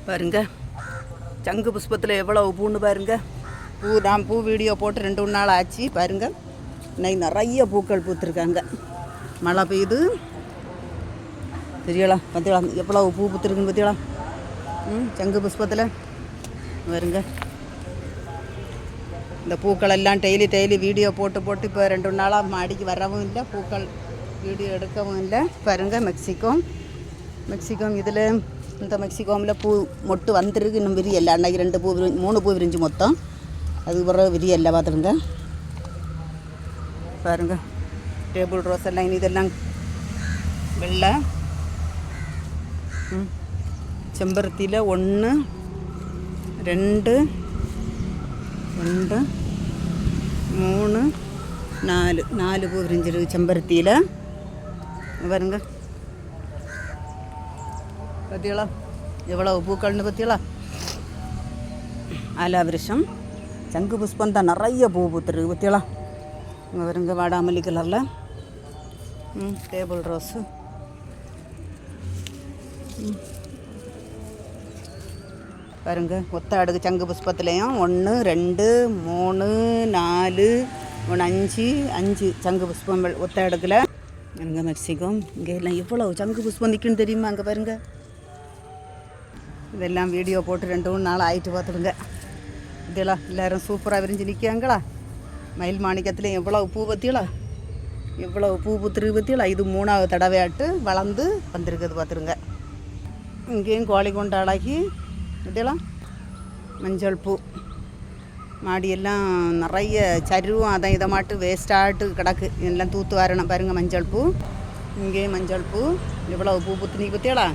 பாருங்க சங்கு புஷ்பத்தில் எவ்வளோ பூன்னு பாருங்க. நான் பூ வீடியோ போட்டு 2 நாள் ஆச்சு. பாருங்க இன்னைக்கு நிறைய பூக்கள் பூத்துருக்காங்க. மழை பெய்யுது தெரியலாம். பார்த்தீங்களா எவ்வளோ பூ பூத்துருக்குன்னு பார்த்தீங்களா? சங்கு புஷ்பத்தில் பாருங்க. இந்த பூக்களெல்லாம் டெய்லி வீடியோ போட்டு இப்போ 2 நாளாக மாடிக்கு வரவும் இல்லை, பூக்கள் வீடியோ எடுக்கவும் இல்லை. பாருங்கள் மெக்சிகோம் இதில் இந்த மெக்சிகோமில் பூ மொட்டு வந்துருக்கு. இன்னும் விரியல்லை. அன்றைக்கி 2 பூ 3 பூ விரிஞ்சு மொத்தம். அதுக்கு பிறகு விரியல்லை. பார்த்துருங்க பாருங்கள். டேபிள் ரோஸ் எல்லாம் இனி இதெல்லாம் வெள்ளை. செம்பருத்தியில் 1 2 3 4 பூ விரிஞ்சிருக்கு செம்பருத்தியில். பாருங்க பார்த்தீங்களா எவ்வளோ பூக்கள்னு பார்த்தீங்களா? ஆலாவிருஷம் சங்கு புஷ்பம் தான் நிறைய பூ பூத்துருக்கு பார்த்தீங்களா? இங்கே வருங்க வாடாமல்லி கலரில். டேபிள் ரோஸு பாருங்க. ஒத்த அடுக்கு சங்கு புஷ்பத்துலேயும் 1 2 3 4 1 5 சங்கு புஷ்பங்கள் ஒத்த அடுக்கில். அங்கே மெக்சிகோ இங்கே எல்லாம் எவ்வளோ சங்கு புஷ்பம் நிற்குன்னு தெரியுமா? அங்கே பாருங்கள். இதெல்லாம் வீடியோ போட்டு 2 நாள் ஆகிட்டு பார்த்துடுங்க. இதெல்லாம் எல்லோரும் சூப்பராக விரிஞ்சு நிற்காங்களா? மயில் மாணிக்கத்தில் எவ்வளோ பூ பற்றிகளா? எவ்வளோ பூ பூத்துருக்கு பற்றிகளா? இது 3ஆவது தடவையாட்டு வளர்ந்து வந்திருக்குது பார்த்துருங்க. இங்கேயும் கோழி கொண்டாடாக்கி இதெல்லாம் மஞ்சள் பூ மாடியெல்லாம் நிறைய சரிவும் அதான் இதை மாட்டு வேஸ்டாட்டு கிடக்கு. எல்லாம் தூத்து வரணும். பாருங்கள் மஞ்சள் பூ. இங்கேயும் மஞ்சள் பூ. எவ்வளோ பூ பூத்து நீ பற்றியலா?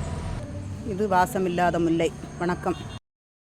இது வாசம் இல்லாத முல்லை. வணக்கம்.